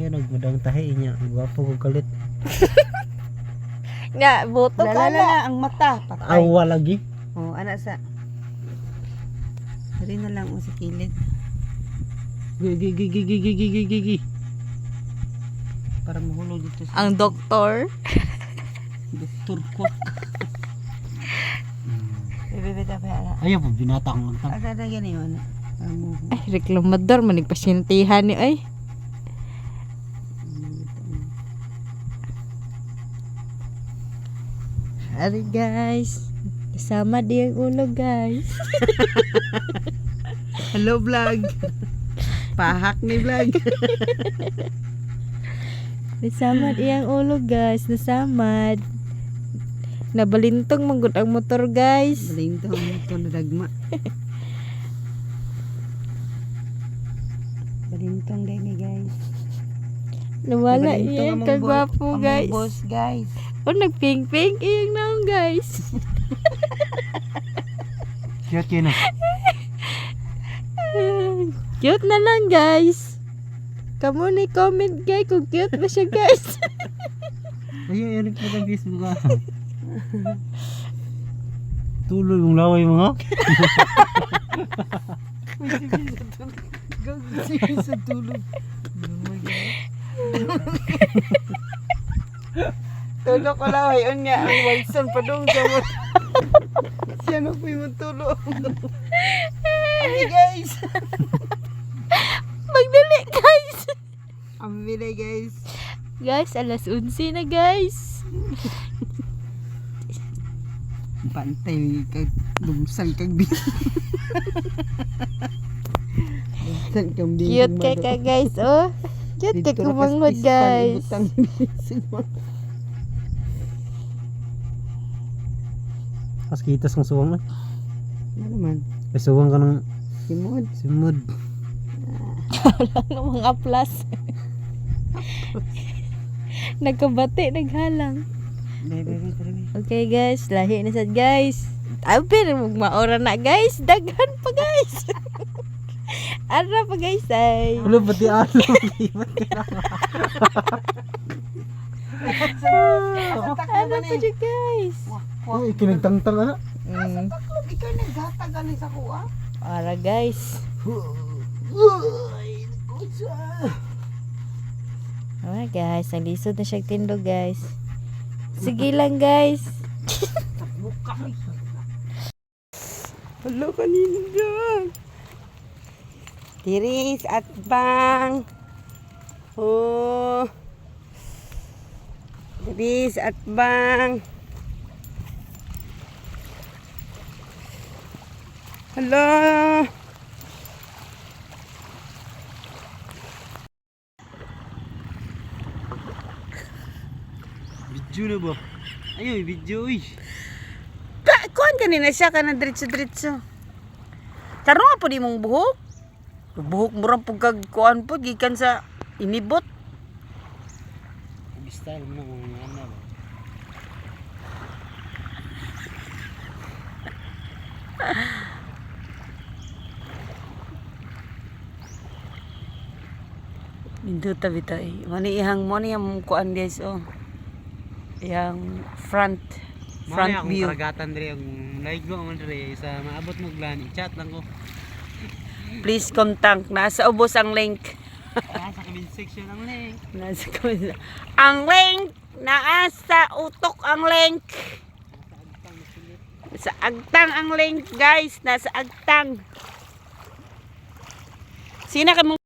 Kaya nagmudang tahi niya. Gwapo ko kalit. Nga, boto ka Lalala na. ang mata. Patay. Awa lagi. Oh, anak sa. Dari na lang sa kilid. Gigi. Para mahulog dito sa Ang doktor. doktor ko. Bebe tayo ala. Ayaw po, binatang lang tang. Ada gani yun. Ay, reklamador. Manigpasyentihan ni ay. Ari guys. Kasama di ang ulo guys. Hello vlog. Pahak ni vlog. Nasamad iyang ulo guys. Nasamad. Nabalintong manggod ang motor guys. Balintong ito na dagma. Balintong din ni guys. Nawala Balintong iyang among kagwapo among guys. boss guys. O nagping-ping iyang naong guys. Cute yun ah. Cute na lang guys. Kamu ni comment guys kung cute ba siya guys. Ayaw, yun po sa Facebook ah. Tuloy mong laway mga. Gagawin sa tulog. Oh my God. Tulog ko lang ayon nga ang Wilson padung sa mo. Siya na po yung tulog. Ay guys. Magdali guys. Ang bilay guys. Guys, alas 11 na guys. Pantay kag lumsang kag bi. Lumsang kag bi. Cute ka guys oh. Cute ka kumangod guys. Pas kitas ng suwang eh. Ano naman? Ay suwang ka ng Simod. simod. Ang mga plus. Nagkabati, naghalang. Bebe. Okay guys, lahi na sad guys. Abi magmaora na guys. Daghan pa guys. Ara pa guys ay. Ano ba di ano? Ara pa dyan guys. Uy, kinagtangtang na. Ikaw naghatag ani sa kuha. Ara guys. Ah guys, ang lisod na siya tindog guys. Sige lang guys. Hello kanina dyan. Tiris at bang. Oh. Tiris at bang. Hello. Video na ba? Ayaw, video eh. Kuan kanina siya ka na diretso-diretso. Taro nga po di mong buhok. Buhok mo rin pag kuan po gikan sa inibot. Style mo na kung ano ba. Minto tabi tayo. Mani ihang mo ni ang kuan guys oh. Yang front view. Akong karagatan diri ang like ko man diri sa maabot mo glan i-chat lang ko. Please contact. Nasa ubos ang link. Sa comment section ang link. Nasa comment. Ang link nasa utok ang link. Sa agtang ang link guys. Nasa agtang. Sina ka mong